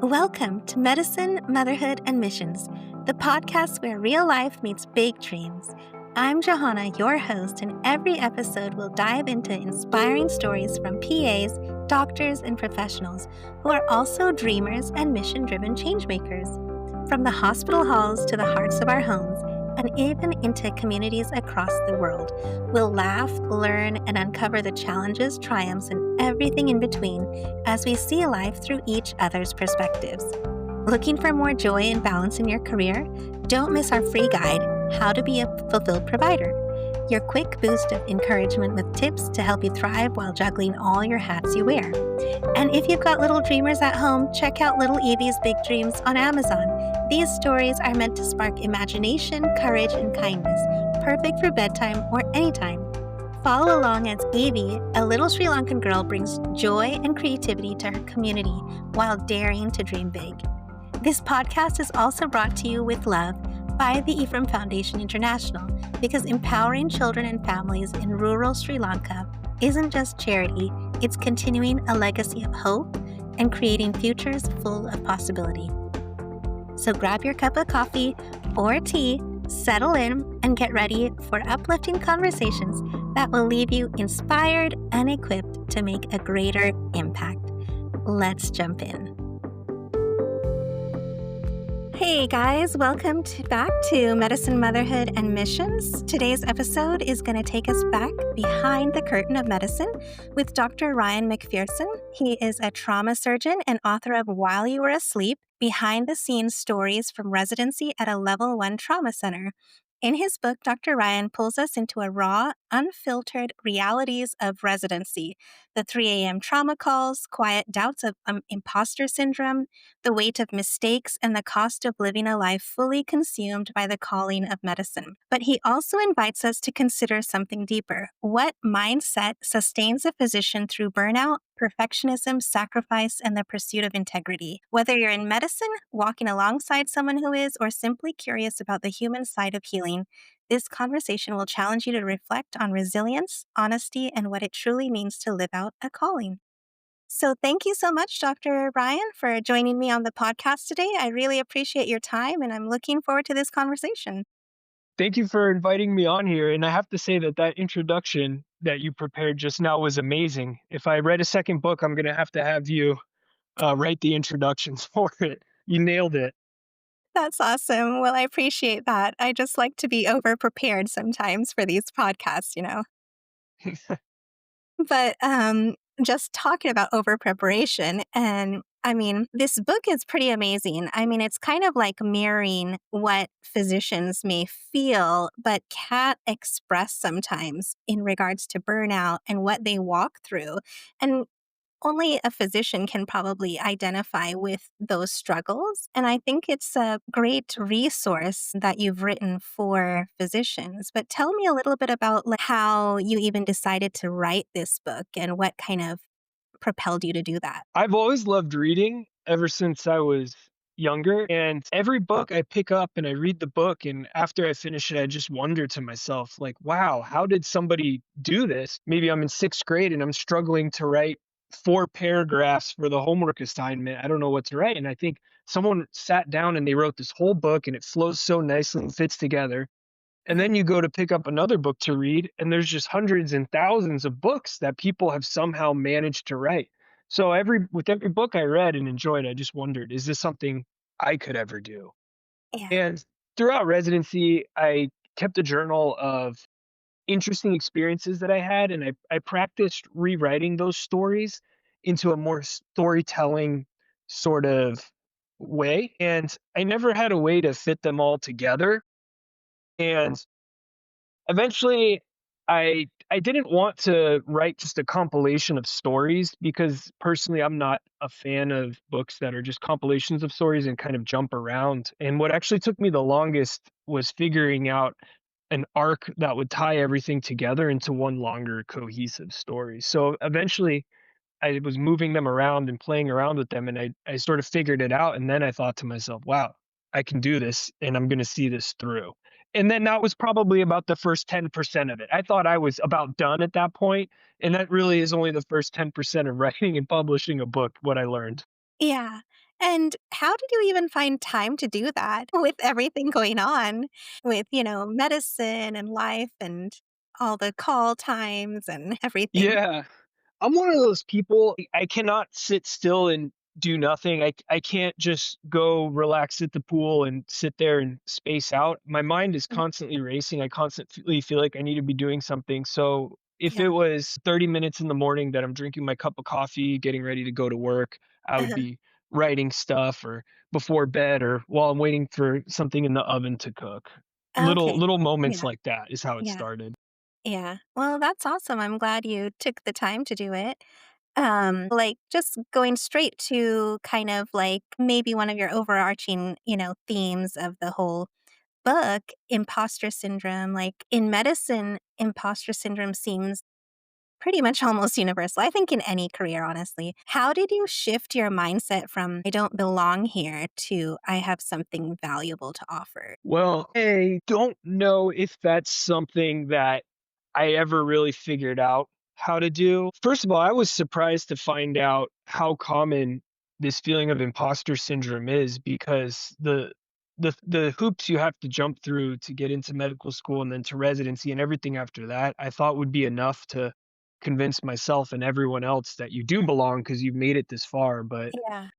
Welcome to Medicine, Motherhood, and Missions, the podcast where real life meets big dreams. I'm Johanna, your host, and every episode will dive into inspiring stories from PAs, doctors, and professionals who are also dreamers and mission-driven changemakers. From the hospital halls to the hearts of our homes, and even into communities across the world, we'll laugh, learn, and uncover the challenges, triumphs, and everything in between as we see life through each other's perspectives. Looking for more joy and balance in your career? Don't miss our free guide, How to Be a Fulfilled Provider, your quick boost of encouragement with tips to help you thrive while juggling all your hats you wear. And if you've got little dreamers at home, check out Little Evie's Big Dreams on Amazon. These stories are meant to spark imagination, courage, and kindness, perfect for bedtime or anytime. Follow along as Evie, a little Sri Lankan girl, brings joy and creativity to her community while daring to dream big. This podcast is also brought to you with love by the Ephraim Foundation International, because empowering children and families in rural Sri Lanka isn't just charity, it's continuing a legacy of hope and creating futures full of possibility. So grab your cup of coffee or tea, settle in, and get ready for uplifting conversations that will leave you inspired and equipped to make a greater impact. Let's jump in. Hey guys, welcome back to Medicine, Motherhood, and Missions. Today's episode is going to take us back behind the curtain of medicine with Dr. Ryan McPherson. He is a trauma surgeon and author of While You Were Asleep, Behind-the-Scenes Stories from Residency at a Level 1 Trauma Center. In his book, Dr. Ryan pulls us into a raw, unfiltered realities of residency, the 3 a.m. trauma calls, quiet doubts of imposter syndrome, the weight of mistakes, and the cost of living a life fully consumed by the calling of medicine. But he also invites us to consider something deeper. What mindset sustains a physician through burnout, perfectionism, sacrifice, and the pursuit of integrity? Whether you're in medicine, walking alongside someone who is, or simply curious about the human side of healing, this conversation will challenge you to reflect on resilience, honesty, and what it truly means to live out a calling. So thank you so much, Dr. Ryan, for joining me on the podcast today. I really appreciate your time, and I'm looking forward to this conversation. Thank you for inviting me on here. And I have to say that introduction that you prepared just now was amazing. If I read a second book, I'm going to have you write the introductions for it. You nailed it. That's awesome. Well, I appreciate that. I just like to be over-prepared sometimes for these podcasts, But just talking about over-preparation, and this book is pretty amazing. It's kind of like mirroring what physicians may feel but can't express sometimes in regards to burnout and what they walk through. And only a physician can probably identify with those struggles. And I think it's a great resource that you've written for physicians. But tell me a little bit about how you even decided to write this book and what kind of propelled you to do that. I've always loved reading ever since I was younger. And every book I pick up and I read the book. And after I finish it, I just wonder to myself, like, wow, how did somebody do this? Maybe I'm in sixth grade and I'm struggling to write 4 paragraphs for the homework assignment. I don't know what to write. And I think someone sat down and they wrote this whole book and it flows so nicely and fits together. And then you go to pick up another book to read, and there's just hundreds and thousands of books that people have somehow managed to write. So with every book I read and enjoyed, I just wondered, is this something I could ever do? Yeah. And throughout residency, I kept a journal of interesting experiences that I had, and I practiced rewriting those stories into a more storytelling sort of way. And I never had a way to fit them all together. And eventually I didn't want to write just a compilation of stories, because personally I'm not a fan of books that are just compilations of stories and kind of jump around. And what actually took me the longest was figuring out an arc that would tie everything together into one longer cohesive story. So eventually I was moving them around and playing around with them, and I sort of figured it out. And then I thought to myself, wow, I can do this and I'm going to see this through. And then that was probably about the first 10% of it. I thought I was about done at that point, and that really is only the first 10% of writing and publishing a book, what I learned. Yeah. And how did you even find time to do that with everything going on with, medicine and life and all the call times and everything? Yeah. I'm one of those people, I cannot sit still and do nothing. I can't just go relax at the pool and sit there and space out. My mind is Mm, constantly racing. I constantly feel like I need to be doing something. So if yeah. it was 30 minutes in the morning that I'm drinking my cup of coffee, getting ready to go to work, I would Uh-huh. be writing stuff or before bed or while I'm waiting for something in the oven to cook. Little Okay. little moments Yeah. like that is how it Yeah. started. Yeah. Well, that's awesome. I'm glad you took the time to do it. Like just going straight to kind of like maybe one of your overarching, themes of the whole book, imposter syndrome. Like in medicine, imposter syndrome seems pretty much almost universal. I think in any career, honestly. How did you shift your mindset from I don't belong here to I have something valuable to offer? Well, I don't know if that's something that I ever really figured out how to do. First of all, I was surprised to find out how common this feeling of imposter syndrome is because the hoops you have to jump through to get into medical school and then to residency and everything after that, I thought would be enough to convince myself and everyone else that you do belong because you've made it this far. But Yeah.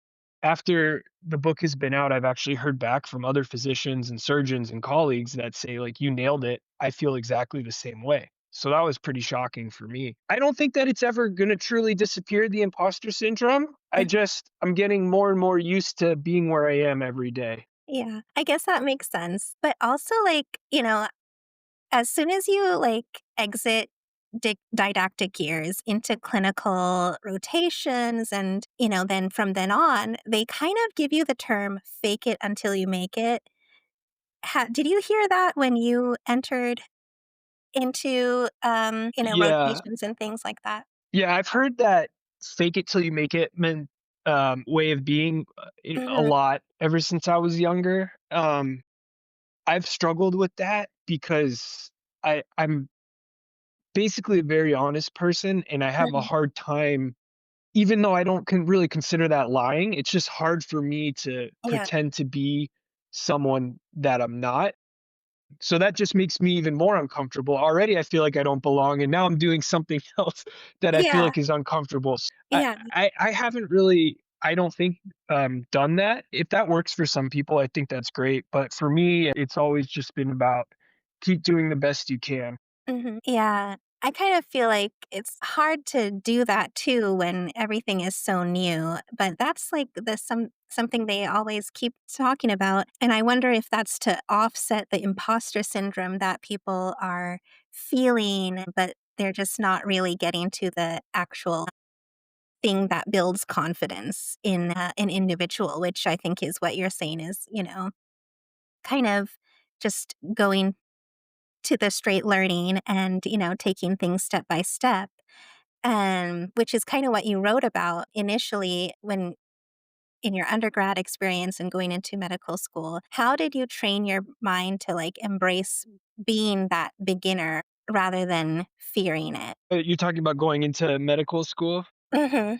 after the book has been out, I've actually heard back from other physicians and surgeons and colleagues that say, like, you nailed it. I feel exactly the same way. So that was pretty shocking for me. I don't think that it's ever going to truly disappear, the imposter syndrome. I'm getting more and more used to being where I am every day. Yeah, I guess that makes sense. But also, like, as soon as you like exit didactic years into clinical rotations, and, then from then on, they kind of give you the term fake it until you make it. Did you hear that when you entered into, Yeah. rotations and things like that? Yeah. I've heard that fake it till you make it way of being a Mhm. lot ever since I was younger. I've struggled with that because I'm basically a very honest person and I have a Mhm. hard time, even though I don't really consider that lying, it's just hard for me to Yeah. pretend to be someone that I'm not. So that just makes me even more uncomfortable. Already I feel like I don't belong and now I'm doing something else that I feel Yeah. like is uncomfortable. Yeah. I haven't really, I don't think, done that. If that works for some people, I think that's great. But for me, it's always just been about keep doing the best you can. Mhm. Yeah. I kind of feel like it's hard to do that too when everything is so new, but that's like something they always keep talking about, and I wonder if that's to offset the imposter syndrome that people are feeling, but they're just not really getting to the actual thing that builds confidence in an individual, which I think is what you're saying is, kind of just going to the straight learning and, taking things step by step. Which is kind of what you wrote about initially when in your undergrad experience and going into medical school. How did you train your mind to like embrace being that beginner rather than fearing it? You're talking about going into medical school? Mhm.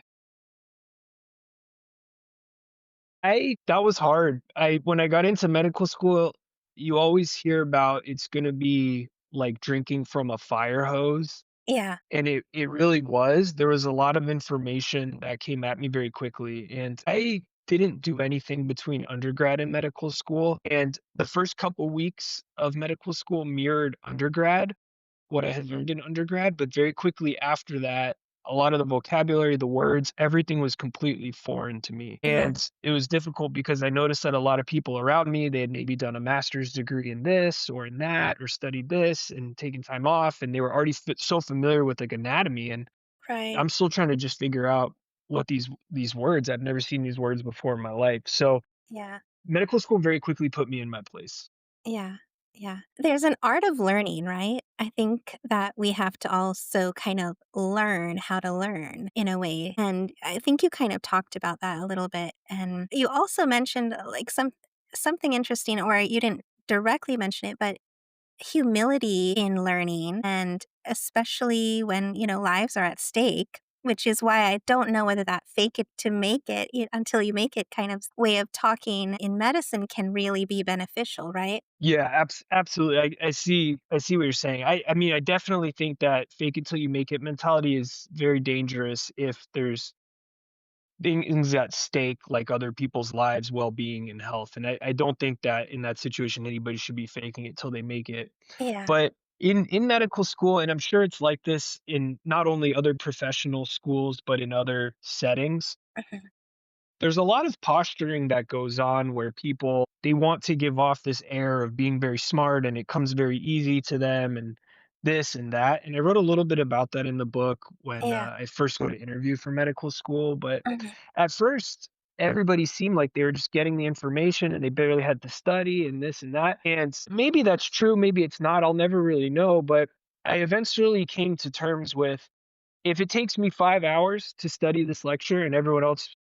I that was hard. I When I got into medical school, you always hear about it's gonna be like drinking from a fire hose, Yeah. and it really was. There was a lot of information that came at me very quickly, and I didn't do anything between undergrad and medical school, and the first couple weeks of medical school mirrored undergrad, what I had learned in undergrad, but very quickly after that, a lot of the vocabulary, the words, everything was completely foreign to me. Yeah. And it was difficult because I noticed that a lot of people around me, they had maybe done a master's degree in this or in that, or studied this and taken time off, and they were already so familiar with like anatomy. And Right. I'm still trying to just figure out what these words. I've never seen these words before in my life. So Yeah. medical school very quickly put me in my place. Yeah. Yeah. There's an art of learning, right? I think that we have to also kind of learn how to learn in a way. And I think you kind of talked about that a little bit. And you also mentioned like something interesting, or you didn't directly mention it, but humility in learning, and especially when, lives are at stake. which is why I don't know whether that fake it to make it until you make it kind of way of talking in medicine can really be beneficial, right? Yeah, absolutely. I see what you're saying. I mean, I definitely think that fake it till you make it mentality is very dangerous if there's things at stake like other people's lives, well-being, and health. And I don't think that in that situation anybody should be faking it till they make it. Yeah. But in medical school, and I'm sure it's like this in not only other professional schools, but in other settings, Mhm. there's a lot of posturing that goes on where people they want to give off this air of being very smart and it comes very easy to them and this and that. And I wrote a little bit about that in the book when Yeah. I first went to interview for medical school. But Mhm. at first, everybody seemed like they were just getting the information and they barely had to study and this and that. And maybe that's true, maybe it's not. I'll never really know. But I eventually came to terms with if it takes me 5 hours to study this lecture and everyone else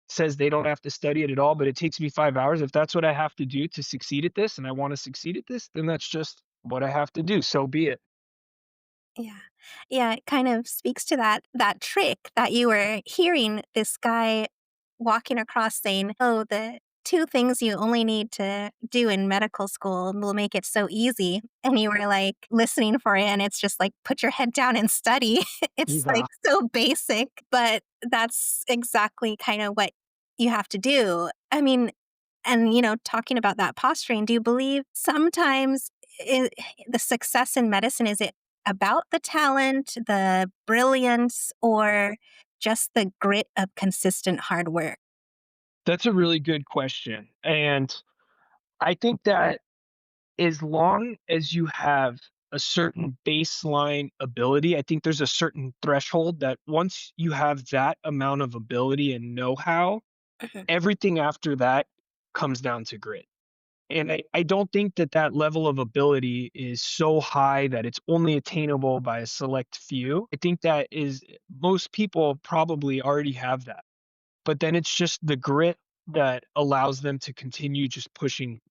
says they don't have to study it at all, but it takes me 5 hours. If that's what I have to do to succeed at this and I wanna succeed at this, then that's just what I have to do, so be it. Yeah. Yeah, it kind of speaks to that trick that you were hearing this guy walking across saying, "Oh, the 2 things you only need to do in medical school will make it so easy." And you were, like, listening for it, and it's just like, "Put your head down and study." It's, like, Yeah. so basic, but that's exactly kinda what you have to do. I mean, and, talking about that posturing, do you believe sometimes I the success in medicine, is it about the talent, the brilliance, or just the grit of consistent hard work? That's a really good question, and I think that as long as you have a certain baseline ability, I think there's a certain threshold that once you have that amount of ability and know-how, Mhm. everything after that comes down to grit. And I don't think that that level of ability is so high that it's only attainable by a select few. I think that is most people probably already have that. But then it's just the grit that allows them to continue just pushing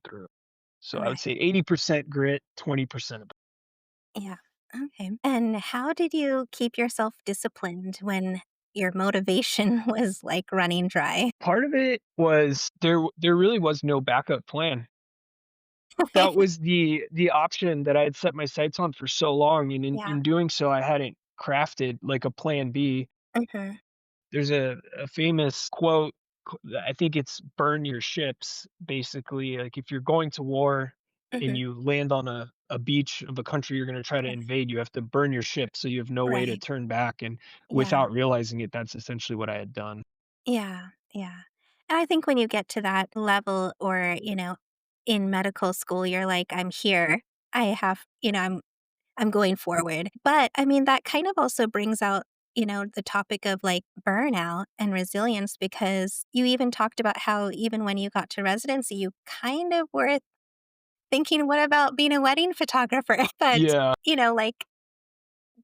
through. So I would Right. say 80% grit, 20% ability. Yeah. Okay. And how did you keep yourself disciplined when your motivation was, like, running dry? Part of it was there really was no backup plan. That was the option that I had set my sights on for so long, and Yeah. in doing so, I hadn't crafted, like, a plan B. Mhm. There's a famous quote, I think it's "burn your ships," basically, like, if you're going to war and Mhm. you land on a beach of a country you're gonna try to invade, you have to burn your ship so you have no way to Right. turn back, and Yeah. without realizing it, that's essentially what I had done. Yeah, yeah. And I think when you get to that level or, in medical school, you're like, "I'm here. I have I'm going forward." But, I mean, that kind of also brings out, the topic of, like, burnout and resilience because you even talked about how even when you got to residency, you kind of were thinking, "What about being a wedding photographer?" But, Yeah. like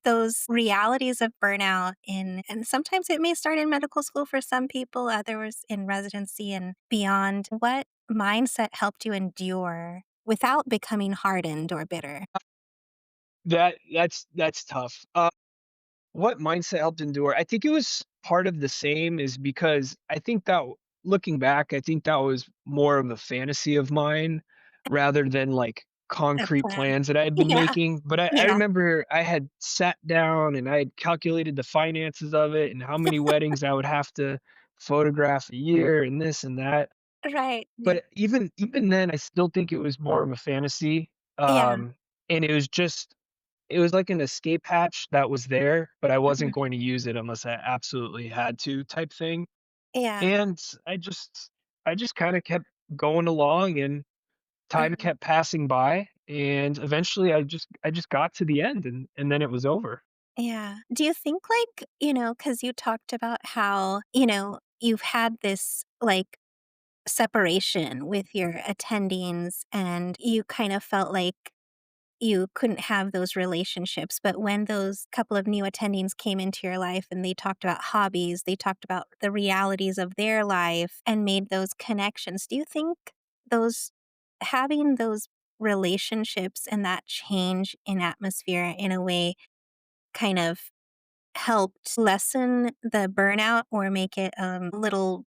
those realities of burnout and sometimes it may start in medical school for some people, others in residency and beyond. What mindset helped you endure without becoming hardened or bitter? That's tough. What mindset helped endure? I think it was part of the same is because I think that looking back, I think that was more of a fantasy of mine rather than like A concrete plan. plans that I had been Yeah, making. But I yeah, remember I had sat down and I had calculated the finances of it and how many weddings I would have to photograph a year and this and that. right. Yeah, But even then, I still think it was more of a fantasy. yeah, And it was like an escape hatch that was there, but I wasn't mhm, going to use it unless I absolutely had to type thing. yeah, And I just kinda kept going along and time mhm, kept passing by, and eventually I just got to the end and then it was over. yeah. Do you think, like, because you talked about how, you've had this, like, separation with your attendings and you kind of felt like you couldn't have those relationships. But when those couple of new attendings came into your life and they talked about hobbies, they talked about the realities of their life and made those connections, do you think those having those relationships and that change in atmosphere in a way kind of helped lessen the burnout or make it a little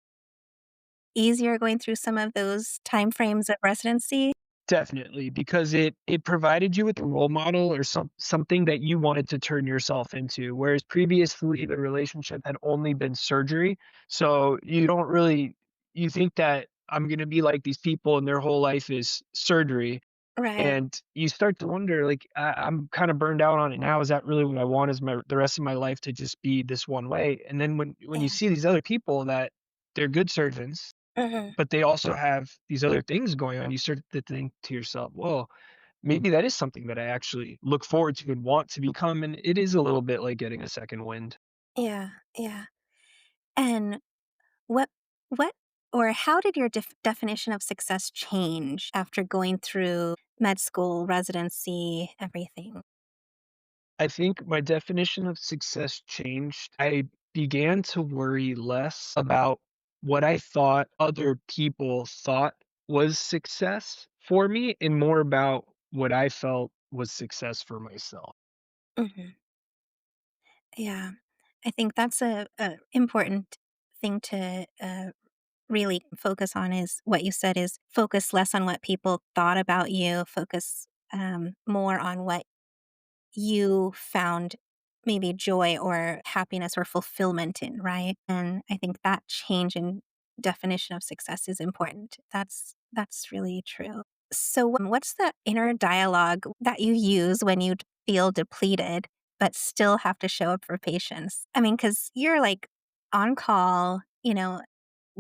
easier going through some of those time frames of residency? Definitely, because it provided you with a role model or something that you wanted to turn yourself into, whereas previously the relationship had only been surgery. So you don't really you think that I'm gonna be like these people and their whole life is surgery, Right. and you start to wonder, like, I'm kind of burned out on it now. Is that really what I want? Is my the rest of my life to just be this one way? And then when you Yeah. see these other people that they're good surgeons, Mhm. but they also have these other things going on, you start to think to yourself, well, maybe that is something that I actually look forward to and want to become. And it is a little bit like getting a second wind. Yeah, yeah. And what what or how did your definition of success change after going through med school, residency, everything? I think my definition of success changed. I began to worry less about what I thought other people thought was success for me and more about what I felt was success for myself. Mhm. Yeah. I think that's a important thing to really focus on is what you said is focus less on what people thought about you, focus more on what you found maybe joy or happiness or fulfillment in, right? And I think that change in definition of success is important. That's really true. So, what's the inner dialogue that you use when you feel depleted but still have to show up for patients? I mean, because you're like on call,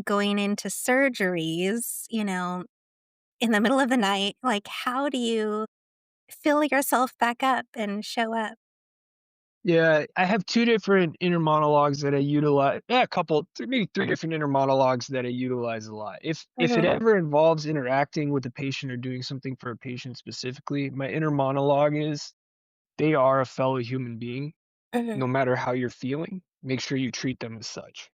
going into surgeries, in the middle of the night. Like, how do you fill yourself back up and show up? Yeah, I have 2 different inner monologues that I utilize, yeah, a couple, maybe 3 different inner monologues that I utilize a lot. If it Mhm, ever involves interacting with a patient or doing something for a patient specifically, my inner monologue is, "They are a fellow human being, mhm, no matter how you're feeling, make sure you treat them as such."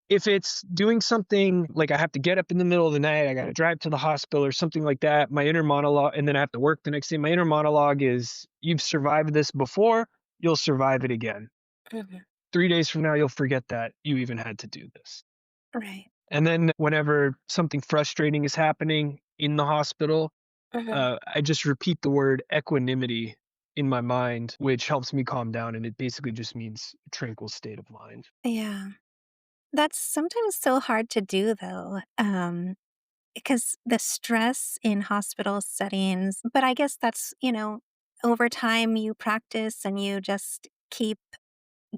If it's doing something like I have to get up in the middle of the night, I gotta drive to the hospital or something like that, my inner monologue, and then I have to work the next day, my inner monologue is, "You've survived this before, you'll survive it again. mhm. 3 days from now, you'll forget that you even had to do this." Right. And then whenever something frustrating is happening in the hospital, Mhm. I just repeat the word equanimity in my mind, which helps me calm down, and it basically just means a tranquil state of mind. Yeah. That's sometimes so hard to do though, because the stress in hospital settings but I guess that's, over time you practice and you just keep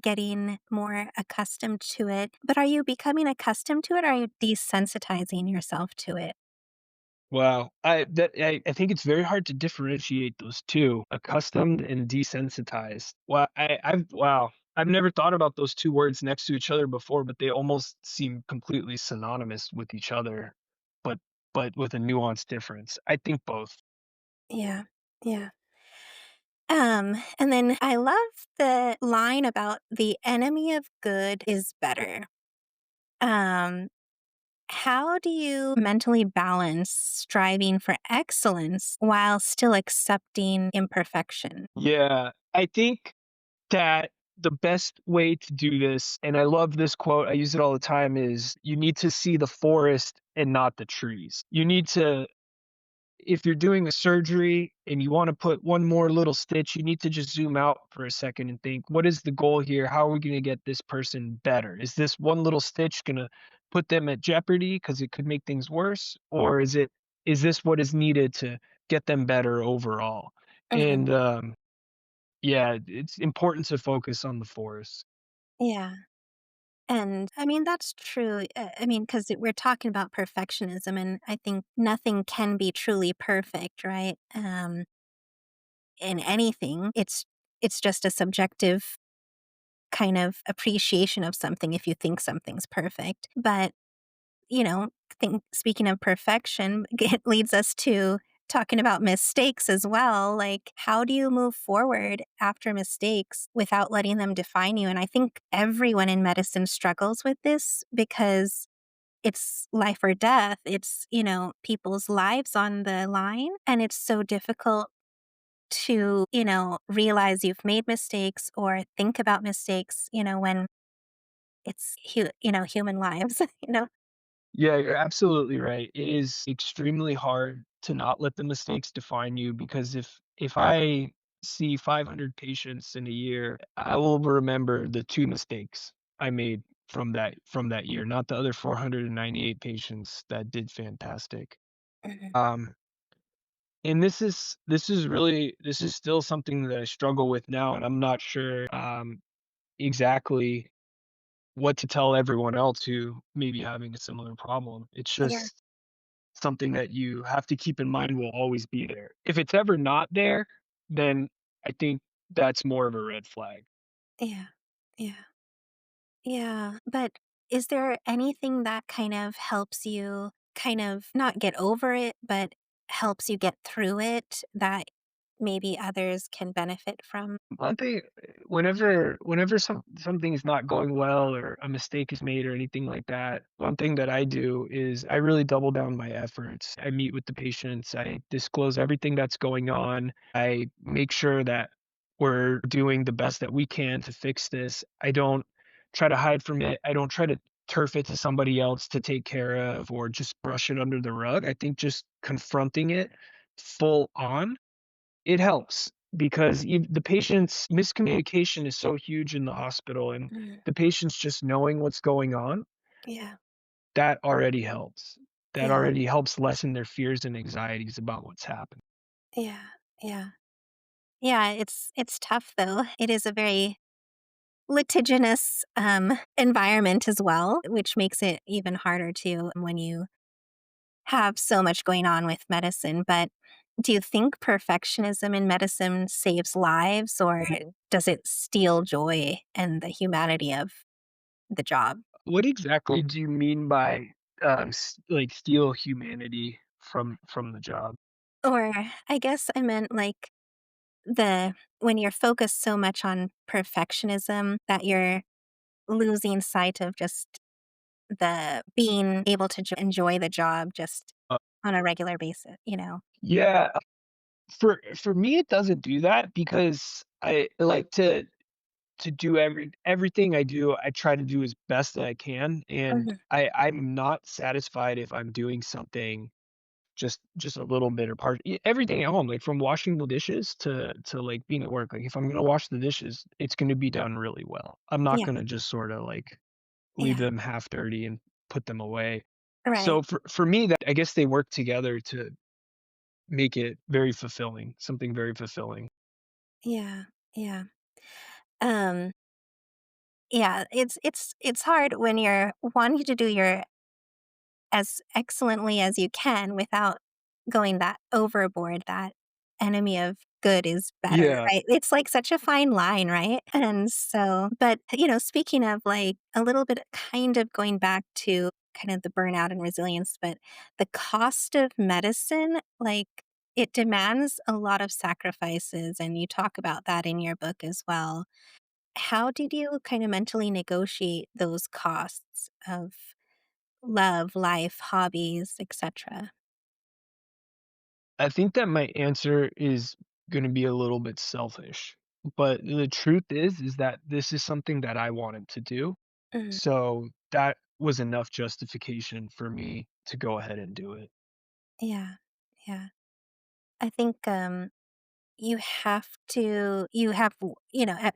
getting more accustomed to it. But are you becoming accustomed to it, or are you desensitizing yourself to it? Wow. I think it's very hard to differentiate those 2, accustomed and desensitized. Wow. I've never thought about those 2 words next to each other before, but they almost seem completely synonymous with each other, but with a nuanced difference. I think both. Yeah. Yeah. And then I love the line about the enemy of good is better. Um, how do you mentally balance striving for excellence while still accepting imperfection? Yeah, I think that the best way to do this, and I love this quote, I use it all the time, is you need to see the forest and not the trees. You need to If you're doing a surgery and you wanna put one more little stitch, you need to just zoom out for a second and think, "What is the goal here? How are we gonna get this person better? Is this one little stitch gonna put them at jeopardy because it could make things worse? Or is this what is needed to get them better overall?" Mhm. And, yeah, it's important to focus on the forest. Yeah. And I mean, that's true. I mean, because we're talking about perfectionism, and I think nothing can be truly perfect, right? In anything, it's just a subjective kind of appreciation of something if you think something's perfect. But think speaking of perfection, it leads us to talking about mistakes as well. Like, how do you move forward after mistakes without letting them define you? And I think everyone in medicine struggles with this because it's life or death. It's, people's lives on the line. And it's so difficult to, realize you've made mistakes or think about mistakes, when it's, human lives, you know? Yeah, you're absolutely right. It is extremely hard to not let the mistakes define you because if I see 500 patients in a year, I will remember the 2 mistakes I made from that year, not the other 498 patients that did fantastic. Mhm. Um, and this is still something that I struggle with now, and I'm not sure exactly what to tell everyone else who may be having a similar problem. It's Yeah, just something that you have to keep in mind will always be there. If it's ever not there, then I think that's more of a red flag. yeah, yeah, yeah. But is there anything that kind of helps you kind of not get over it, but helps you get through it that maybe others can benefit from? One thing, whenever something is not going well or a mistake is made or anything like that, one thing that I do is I really double down my efforts. I meet with the patients, I disclose everything that's going on. I make sure that we're doing the best that we can to fix this. I don't try to hide from it. I don't try to turf it to somebody else to take care of or just brush it under the rug. I think just confronting it full on, it helps because the patient's miscommunication is so huge in the hospital, and Mm, the patient's just knowing what's going on, yeah, that already helps. That yeah, already helps lessen their fears and anxieties about what's happening. yeah, yeah. Yeah, it's tough though. It is a very litigious, environment as well, which makes it even harder too when you have so much going on with medicine. But do you think perfectionism in medicine saves lives, or does it steal joy and the humanity of the job? What exactly do you mean by, like, steal humanity from the job? Or I guess I meant like the when you're focused so much on perfectionism that you're losing sight of just the being able to enjoy the job just Uh, on a regular basis, you know? yeah, for me, it doesn't do that because I like to do everything I do, I try to do as best that I can, and Mhm. I'm not satisfied if I'm doing something just a little bit or everything at home, like from washing the dishes to like being at work. Like if I'm gonna wash the dishes, it's gonna be done really well. I'm not Yeah, gonna just sort of like leave yeah, them half dirty and put them away. right. So for me, that I guess they work together to make it very fulfilling, something very fulfilling. Yeah, yeah. Um, yeah, it's hard when you're wanting to do your as excellently as you can without going that overboard, that enemy of good is better, Yeah. right? It's like such a fine line, right? And so but, speaking of, like, a little bit kind of going back to kind of the burnout and resilience, but the cost of medicine, like, it demands a lot of sacrifices, and you talk about that in your book as well. How did you kinda mentally negotiate those costs of love, life, hobbies, etcetera? I think that my answer is gonna be a little bit selfish, but the truth is that this is something that I wanted to do, Mhm. so that was enough justification for me to go ahead and do it. Yeah, yeah. I think, you have to you have w at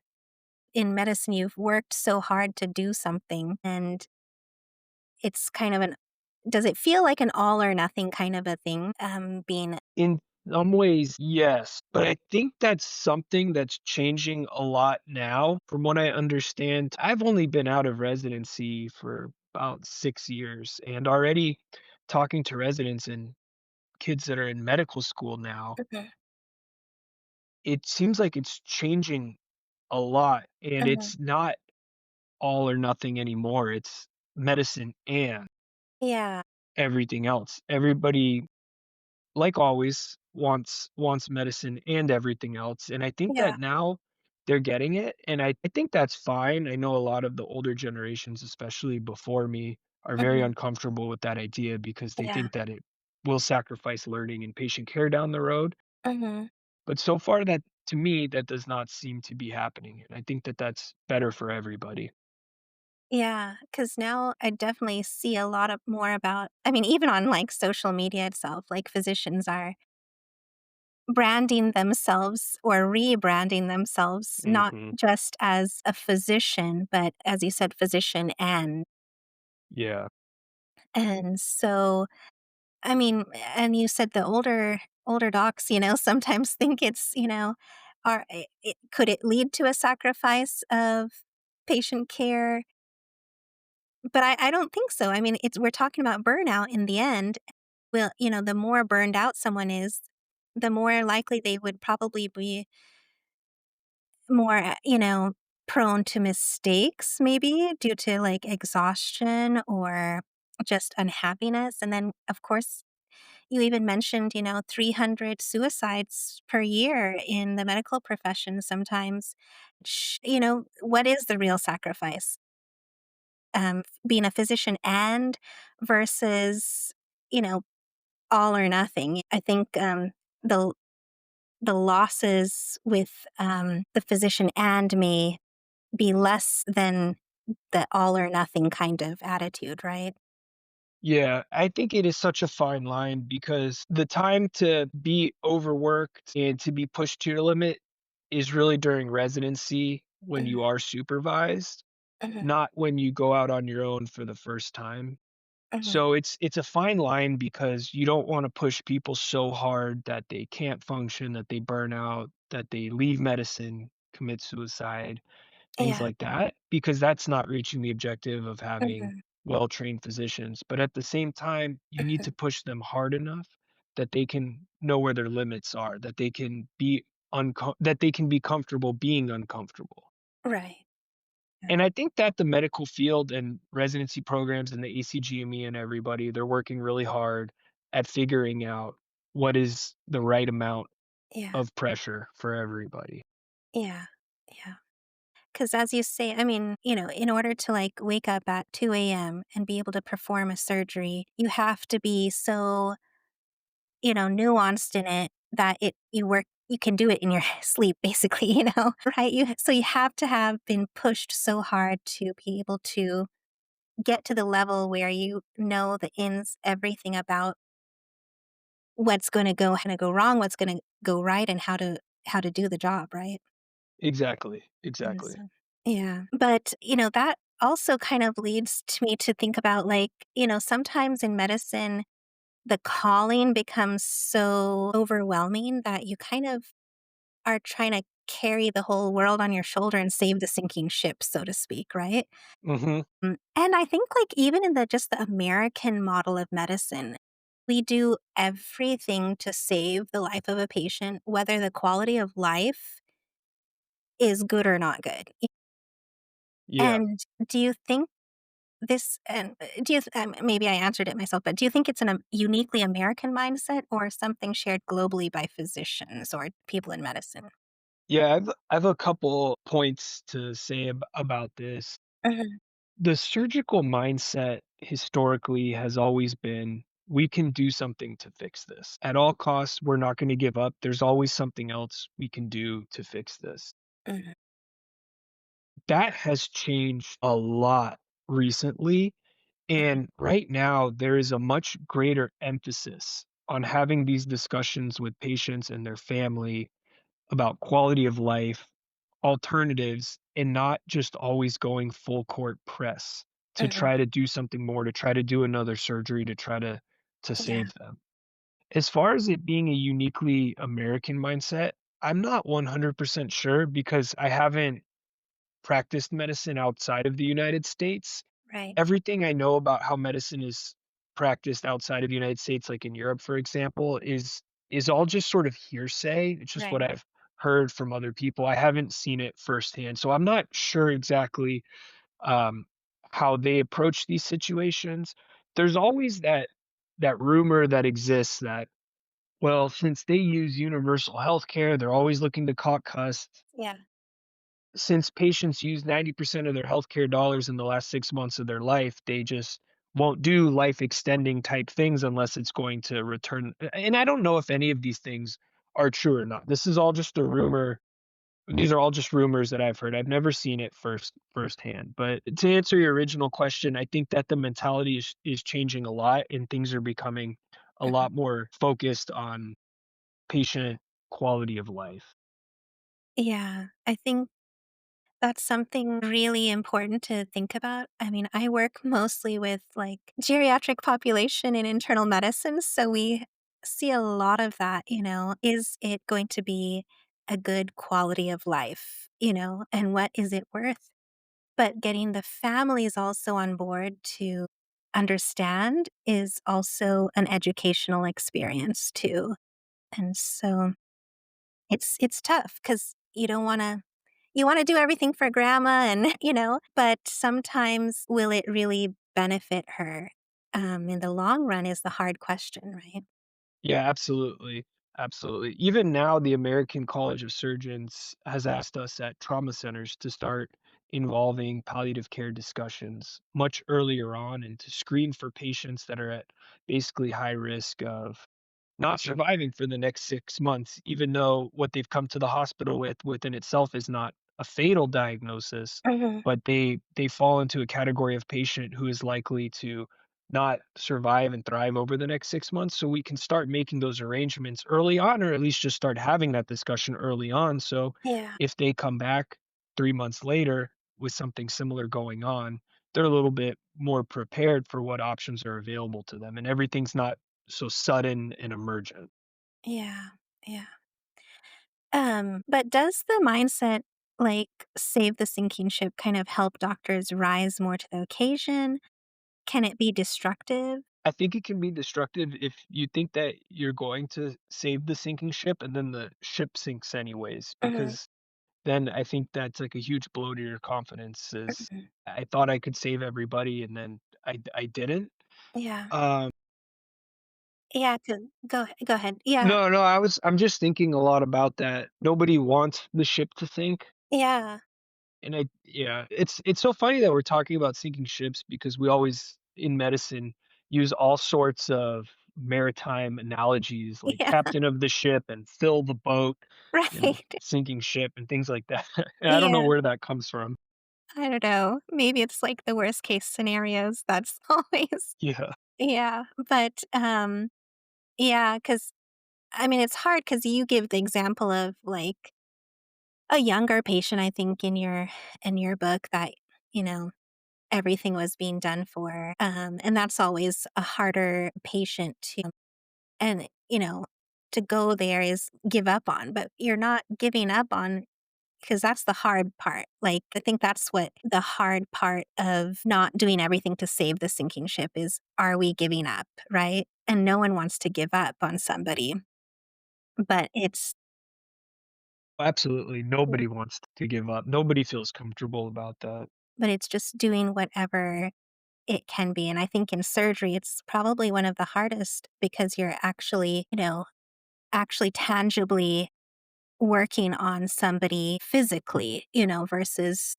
in medicine, you've worked so hard to do something, and it's kind of an does it feel like an all or nothing kind of a thing, being In some ways, yes, but I think that's something that's changing a lot now. From what I understand, I've only been out of residency for about 6 years, and already talking to residents and kids that are in medical school now, Mhm, it seems like it's changing a lot, and mhm. it's not all or nothing anymore. It's medicine and Yeah, everything else. Everybody, like always, wants medicine and everything else, and I think yeah, that now they're getting it, and I think that's fine. I know a lot of the older generations, especially before me, are very mhm, uncomfortable with that idea because they yeah, think that it will sacrifice learning and patient care down the road. mhm. But so far that to me, that does not seem to be happening, and I think that that's better for everybody. Yeah, because now I definitely see a lot of more about I mean, even on, like, social media itself, like, physicians are branding themselves or rebranding themselves, not Mhm. just as a physician, but as you said, physician Yeah. and so, I mean and you said the older docs, sometimes think it's, are could it lead to a sacrifice of patient care? But I don't think so. I mean, it's we're talking about burnout in the end. Well, the more burned out someone is, the more likely they would probably be more, prone to mistakes maybe due to, like, exhaustion or just unhappiness, and then, of course, you even mentioned, 300 suicides per year in the medical profession sometimes. What is the real sacrifice? Being a physician and versus, you know, all or nothing. I think, the the losses with, the physician and may be less than the all or nothing kind of attitude, right? Yeah, I think it is such a fine line because the time to be overworked and to be pushed to your limit is really during residency when Mhm, you are supervised, mhm, not when you go out on your own for the first time. mhm. So it's a fine line because you don't wanna push people so hard that they can't function, that they burn out, that they leave medicine, commit suicide, things Yeah, like that, because that's not reaching the objective of having mhm, well-trained physicians. But at the same time, you need to mhm. push them hard enough that they can know where their limits are, that they can be that they can be comfortable being uncomfortable. Right. Yeah, And I think that the medical field and residency programs and the ACGME and everybody, they're working really hard at figuring out what is the right amount yeah, of pressure for everybody. yeah, yeah. 'Cause as you say, I mean, in order to, like, wake up at 2 a.m. and be able to perform a surgery, you have to be so, nuanced in it that you can do it in your sleep basically, right? You have to have been pushed so hard to be able to get to the level where you know the ins everything about what's gonna go wrong, what's gonna go right, and how to do the job, right? Exactly, And exactly. so yeah. But, that also kind of leads to me to think about, like, sometimes in medicine, the calling becomes so overwhelming that you kind of are trying to carry the whole world on your shoulder and save the sinking ship, so to speak, right? Mhm. And I think, like, even in the American model of medicine, we do everything to save the life of a patient, whether the quality of life is good or not good. Yeah. And do you think do you maybe I answered it myself, but do you think it's an uniquely American mindset or something shared globally by physicians or people in medicine? Yeah, I've a couple points to say about this. Mhm, The surgical mindset historically has always been, "We can do something to fix this. At all costs, we're not gonna give up. There's always something else we can do to fix this." mhm, That has changed a lot recently, mhm, and right now, there is a much greater emphasis on having these discussions with patients and their family about quality of life, alternatives, and not just always going full court press to mhm. try to do something more, to try to do another surgery, to try to Yeah, save them. As far as it being a uniquely American mindset, I'm not 100% sure because I haven't practiced medicine outside of the United States. right, Everything I know about how medicine is practiced outside of the United States, like in Europe, for example, is all just sort of hearsay. It's just what right. I've heard from other people. I haven't seen it firsthand, so I'm not sure exactly um, how they approach these situations. There's always that rumor that exists that, well, since they use universal health care, they're always looking to cut costs. Yeah, Since patients use 90% of their healthcare dollars in the last 6 months of their life, they just won't do life extending type things unless it's going to return, and I don't know if any of these things are true or not. This is all just a rumor. These are all just rumors that I've heard. I've never seen it firsthand. But to answer your original question, I think that the mentality is changing a lot, and things are becoming a Mhm. lot more focused on patient quality of life. Yeah, I think that's something really important to think about. I mean, I work mostly with like geriatric population in internal medicine, so we see a lot of that, Is it going to be a good quality of life, and what is it worth? But getting the families also on board to understand is also an educational experience too. And so it's tough because you wanna do everything for grandma and, but sometimes will it really benefit her, in the long run is the hard question, right? Yeah, absolutely. Absolutely. Even now, the American College of Surgeons has asked us at trauma centers to start involving palliative care discussions much earlier on and to screen for patients that are at basically high risk of not surviving for the next 6 months, even though what they've come to the hospital with within itself is not a fatal diagnosis, Mhm. but they fall into a category of patient who is likely to not survive and thrive over the next 6 months, so we can start making those arrangements early on, or at least just start having that discussion early on, so Yeah, if they come back 3 months later with something similar going on, they're a little bit more prepared for what options are available to them, and everything's not so sudden and emergent. yeah, yeah. But does the mindset, like, save the sinking ship kind of help doctors rise more to the occasion? Can it be destructive? I think it can be destructive if you think that you're going to save the sinking ship and then the ship sinks anyways, Mhm, because then I think that's like a huge blow to your confidence is mhm. I thought I could save everybody and then I didn't. Yeah. Um, Yeah, go ahead. Yeah, no, I'm just thinking a lot about that. Nobody wants the ship to sink. yeah, And yeah, it's so funny that we're talking about sinking ships because we always in medicine use all sorts of maritime analogies like yeah, captain of the ship and fill the boat and right. sinking ship and things like that. And I don't know Yeah, where that comes from. I don't know. Maybe it's like the worst case scenarios. That's always Yeah. yeah, but, yeah, because I mean, it's hard because you give the example of, like, a younger patient, I think, in your book that, you know, everything was being done for, and that's always a harder patient to and, to go there is give up on, but you're not giving up on. 'Cause that's the hard part. Like, I think that's what the hard part of not doing everything to save the sinking ship is, are we giving up, right? And no one wants to give up on somebody, but Absolutely. Nobody wants to give up. Nobody feels comfortable about that. it's just doing whatever it can be, and I think in surgery, it's probably one of the hardest because you're actually, actually tangibly working on somebody physically, versus,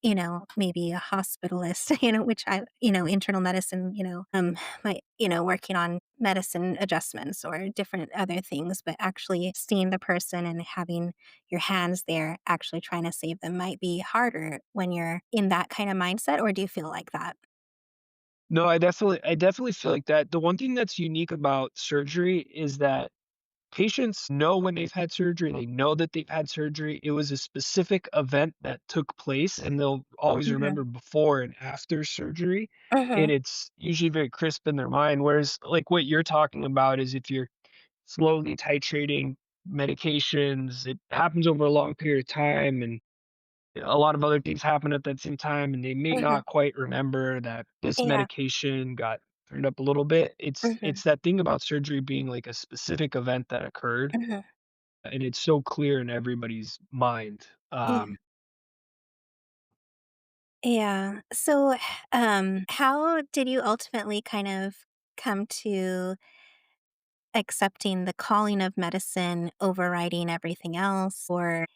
maybe a hospitalist, which internal medicine, might, working on medicine adjustments or different other things, but actually seeing the person and having your hands there, actually trying to save them might be harder when you're in that kind of mindset. Or do you feel like that? No, I definitely feel like that. The one thing that's unique about surgery is that patients know when they've had surgery, they know that they've had surgery. It was a specific event that took place, and they'll always Mhm. remember before and after surgery, and Mhm. it's usually very crisp in their mind. Whereas, like what you're talking about is if you're slowly titrating medications, it happens over a long period of time, and a lot of other things happen at that same time, and they may Mhm. not quite remember that this Yeah. medication got turned up a little bit. Mhm. It's that thing about surgery being like a specific event that occurred Mhm. and it's so clear in everybody's mind. Yeah. Yeah. So, how did you ultimately kind of come to accepting the calling of medicine overriding everything else? Or,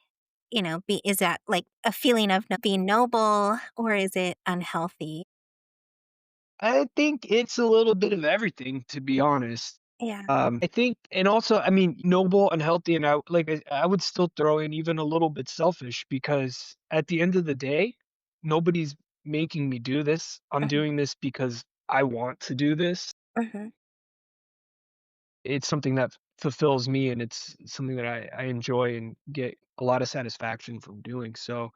is that like a feeling of being noble or is it unhealthy? I think it's a little bit of everything, to be honest. Yeah. I think, and also, I mean, noble, unhealthy, and I would still throw in even a little bit selfish because at the end of the day, nobody's making me do this. I'm Mhm. doing this because I want to do this. Mhm. It's something that fulfills me, and it's something that I enjoy and get a lot of satisfaction from doing. So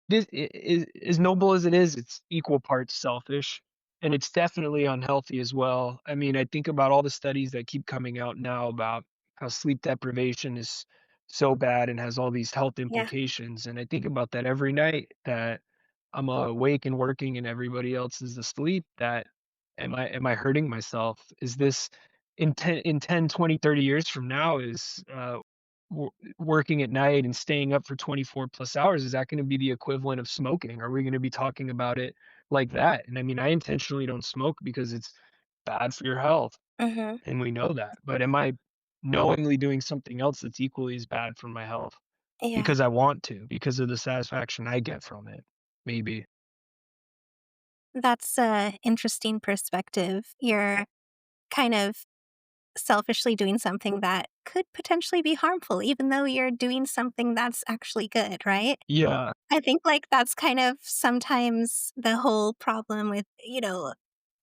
this is as noble as it is, it's equal parts selfish, and it's definitely unhealthy as well. I mean, I think about all the studies that keep coming out now about how sleep deprivation is so bad and has all these health Yeah. implications, and I think about that every night that I'm awake and working and everybody else is asleep, that am I hurting myself? Is this in 10, 20, 30 years from now, is working at night and staying up for 24 plus hours, is that going to be the equivalent of smoking? Are we going to be talking about it like that? And I mean, I intentionally don't smoke because it's bad for your health, Mhm. and we know that. But am I knowingly doing something else that's equally as bad for my health Yeah. because I want to, because of the satisfaction I get from it? Maybe. That's a interesting perspective. You're kind of selfishly doing something that could potentially be harmful, even though you're doing something that's actually good, right? Yeah. I think, like, that's kind of sometimes the whole problem with,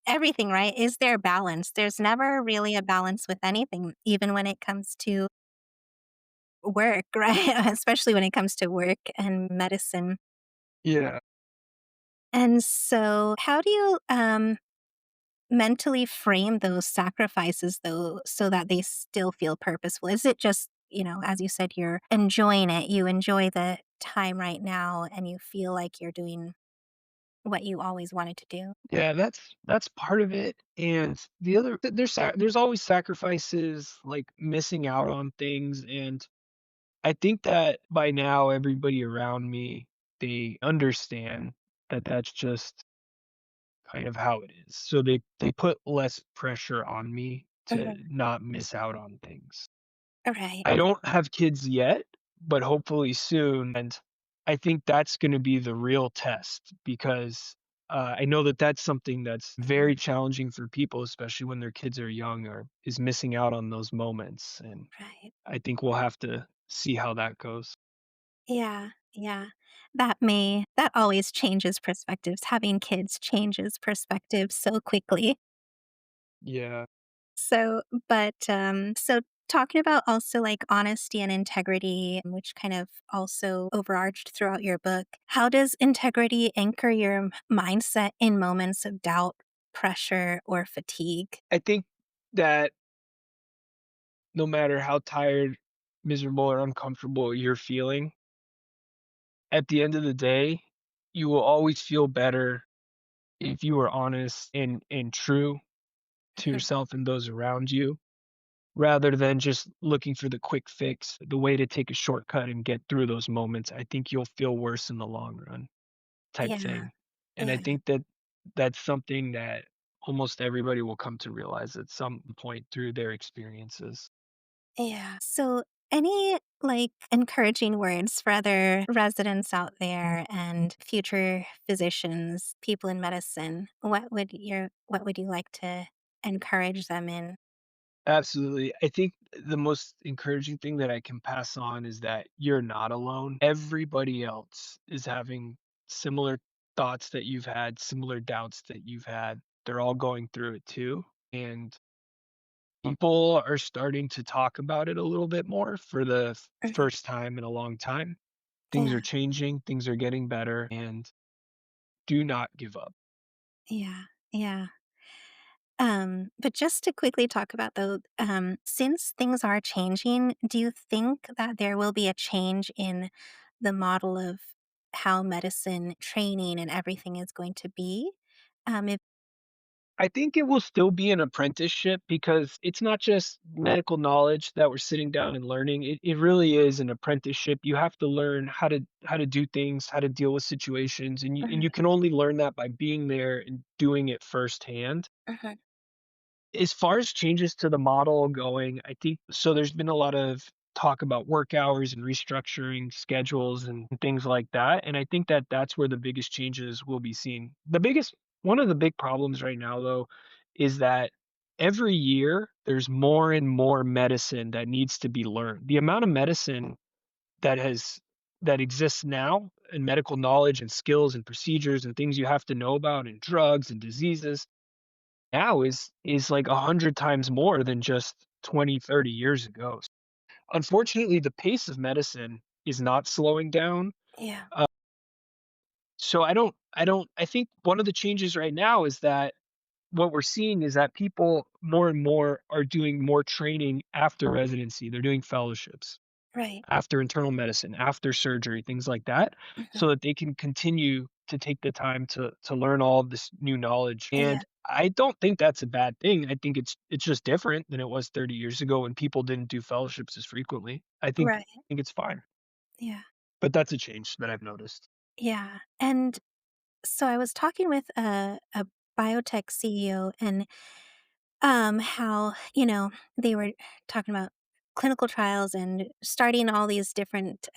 everything, right? Is there balance? There's never really a balance with anything, even when it comes to work, right? Especially when it comes to work and medicine. Yeah. And so, how do you mentally frame those sacrifices, though, so that they still feel purposeful? Is it just, as you said, you're enjoying it, you enjoy the time right now, and you feel like you're doing what you always wanted to do? Yeah, that's part of it, and the other there's always sacrifices, like missing out on things, and I think that by now everybody around me, they understand that that's just kind of how it is. So they put less pressure on me to Mhm. not miss out on things. Right. I don't have kids yet, but hopefully soon, and I think that's gonna be the real test because, I know that that's something that's Mhm. very challenging for people, especially when their kids are young, or is missing out on those moments, and Right. I think we'll have to see how that goes. Yeah. Yeah. That always changes perspectives. Having kids changes perspectives so quickly. Yeah. So, so talking about also like honesty and integrity, which kind of also overarched throughout your book, how does integrity anchor your mindset in moments of doubt, pressure, or fatigue? I think that no matter how tired, miserable, or uncomfortable you're feeling, at the end of the day, you will always feel better if you are honest and true to Mhm. yourself and those around you, rather than just looking for the quick fix, the way to take a shortcut and get through those moments. I think you'll feel worse in the long run, type Yeah. thing. And I Yeah. think that that's something that almost everybody will come to realize at some point through their experiences. Yeah. So, any like encouraging words for other residents out there and future physicians, people in medicine? What would you like to encourage them in? Absolutely. I think the most encouraging thing that I can pass on is that you're not alone. Everybody else is having similar thoughts that you've had, similar doubts that you've had. They're all going through it too. And people are starting to talk about it a little bit more for the Mhm. first time in a long time. Things are Yeah. changing, things are getting better, and do not give up. Yeah. Yeah. But just to quickly talk about though, since things are changing, do you think that there will be a change in the model of how medicine training and everything is going to be? If I think it will still be an apprenticeship because it's not just medical knowledge that we're sitting down and learning. It really is an apprenticeship. You have to learn how to do things, how to deal with situations, and Mhm. you can only learn that by being there and doing it firsthand. Mhm. As far as changes to the model going, I think so there's been a lot of talk about work hours and restructuring schedules and things like that, and I think that that's where the biggest changes will be seen. The biggest One of the big problems right now though is that every year there's more and more medicine that needs to be learned. The amount of medicine that has that exists now and medical knowledge and skills and procedures and things you have to know about and drugs and diseases now is like 100 times more than just 20, 30 years ago. Unfortunately, the pace of medicine is not slowing down. Yeah. Uh, so I think one of the changes right now is that what we're seeing is that people more and more are doing more training after residency. They're doing fellowships Right. after internal medicine, after surgery, things like that, Mhm. so that they can continue to take the time to learn all of this new knowledge. Yeah. And I don't think that's a bad thing. I think it's just different than it was 30 years ago when people didn't do fellowships as frequently. Right. I think it's fine. Yeah. But that's a change that I've noticed. Yeah. And so I was talking with a biotech CEO and how, they were talking about clinical trials and starting all these different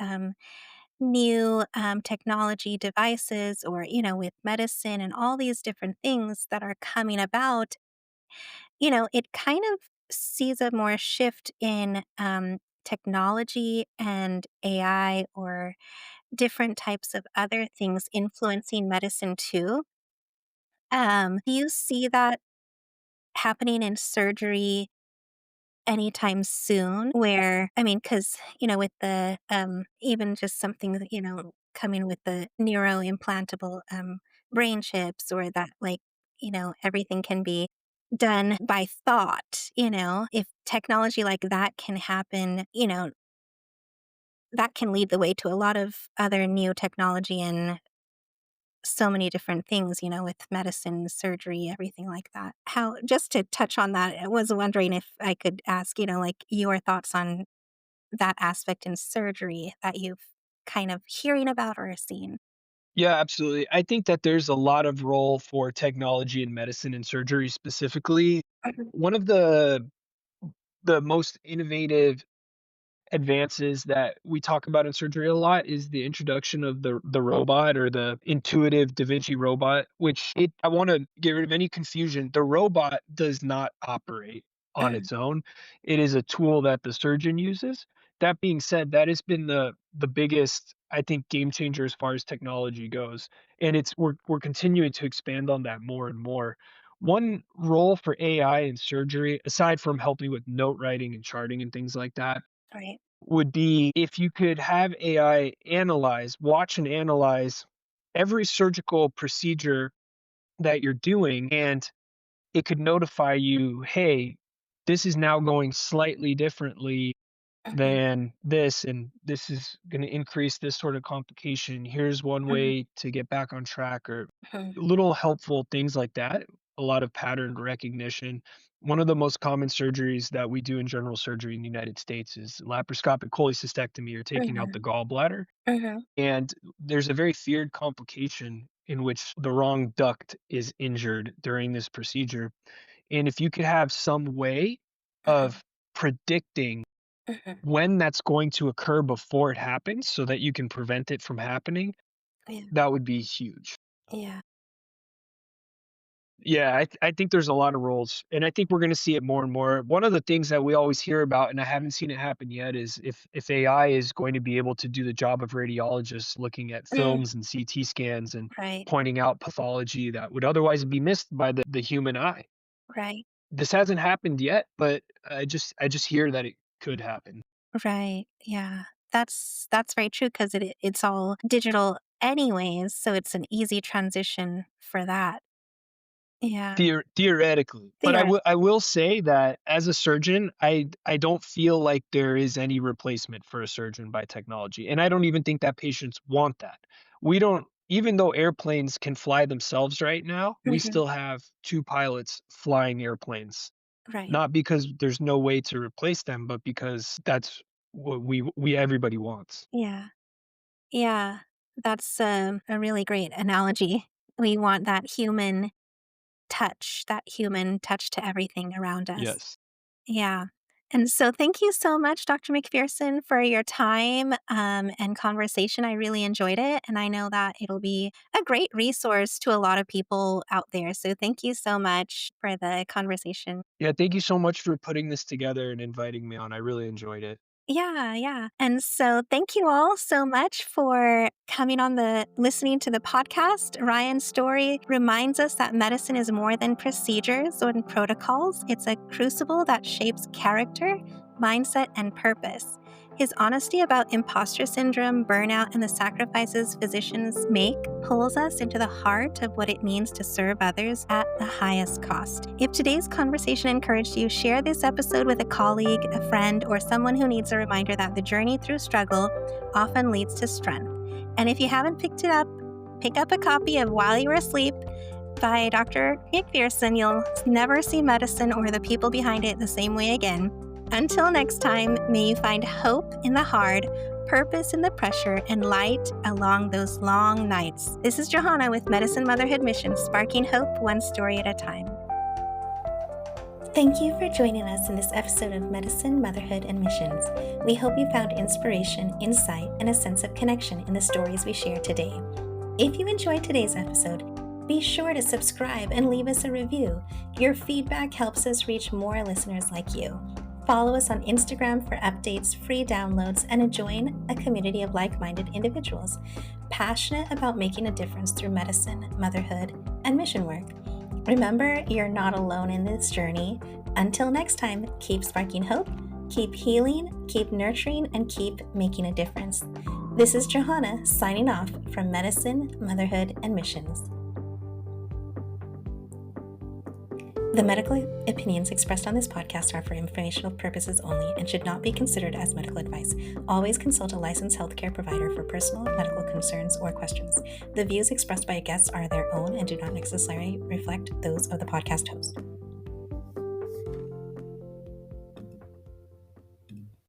new technology devices or, with medicine and all these different things that are coming about. It kind of sees a more shift in technology and AI or different types of other things influencing medicine too. Do you see that happening in surgery anytime soon? Where, I mean, because, with the even just something that, coming with the neuro implantable brain chips, or that, like, everything can be done by thought, if technology like that can happen, that can lead the way to a lot of other new technology and so many different things, with medicine, surgery, everything like that. How, just to touch on that, I was wondering if I could ask, like, your thoughts on that aspect in surgery that you've kind of hearing about or seen. Yeah, absolutely. I think that there's a lot of role for technology in medicine and surgery specifically. Mhm. One of the most innovative advances that we talk about in surgery a lot is the introduction of the robot or the intuitive Da Vinci robot, which it I want to get rid of any confusion. The robot does not operate on Mhm. its own. It is a tool that the surgeon uses. That being said, that has been the biggest, I think, game changer as far as technology goes. And we're continuing to expand on that more and more. One role for AI in surgery, aside from helping with note writing and charting and things like that, Right. would be if you could have AI watch and analyze every surgical procedure that you're doing, and it could notify you, hey, this is now going slightly differently Mhm. than this, and this is going to increase this sort of complication. Here's one Mhm. way to get back on track, or Mhm. little helpful things like that. A lot of pattern recognition. One of the most common surgeries that we do in general surgery in the United States is laparoscopic cholecystectomy, or taking out Mhm. the gallbladder. Mhm. And there's a very feared complication in which the wrong duct is injured during this procedure. And if you could have some way Mhm. of predicting Mhm. when that's going to occur before it happens so that you can prevent it from happening, Yeah. that would be huge. Yeah. Yeah, I think there's a lot of roles, and I think we're gonna see it more and more. One of the things that we always hear about, and I haven't seen it happen yet, is if AI is going to be able to do the job of radiologists looking at Mm. films and CT scans and Right. pointing out pathology that would otherwise be missed by the human eye. Right. This hasn't happened yet, but I just hear that it could happen. Right. Yeah. That's very true because it's all digital anyways, so it's an easy transition for that. Yeah. Theoretically, but Theoret I will say that as a surgeon, I don't feel like there is any replacement for a surgeon by technology, and I don't even think that patients want that. We don't Even though airplanes can fly themselves right now, we Mhm. still have 2 pilots flying airplanes, Right. not because there's no way to replace them, but because that's what we everybody wants. Yeah. Yeah. That's a really great analogy. We want that human touch to everything around us. Yes. Yeah. And so thank you so much, Dr. McPherson, for your time and conversation. I really enjoyed it. And I know that it'll be a great resource to a lot of people out there. So thank you so much for the conversation. Yeah, thank you so much for putting this together and inviting me on. I really enjoyed it. Yeah, yeah. And so thank you all so much for coming on listening to the podcast. Ryan's story reminds us that medicine is more than procedures or protocols. It's a crucible that shapes character, mindset, and purpose. His honesty about imposter syndrome, burnout, and the sacrifices physicians make pulls us into the heart of what it means to serve others at the highest cost. If today's conversation encouraged you, share this episode with a colleague, a friend, or someone who needs a reminder that the journey through struggle often leads to strength. And if you haven't picked it up, pick up a copy of While You Were Asleep by Dr. McPherson. You'll never see medicine or the people behind it the same way again. Until next time, may you find hope in the hard, purpose in the pressure, and light along those long nights. This is Johanna with Medicine Motherhood Missions, sparking hope one story at a time. Thank you for joining us in this episode of Medicine, Motherhood, and Missions. We hope you found inspiration, insight, and a sense of connection in the stories we share today. If you enjoyed today's episode, be sure to subscribe and leave us a review. Your feedback helps us reach more listeners like you. Follow us on Instagram for updates, free downloads, and join a community of like-minded individuals passionate about making a difference through medicine, motherhood, and mission work. Remember, you're not alone in this journey. Until next time, keep sparking hope, keep healing, keep nurturing, and keep making a difference. This is Johanna signing off from Medicine, Motherhood, and Missions. The medical opinions expressed on this podcast are for informational purposes only and should not be considered as medical advice. Always consult a licensed healthcare provider for personal medical concerns or questions. The views expressed by guests are their own and do not necessarily reflect those of the podcast host.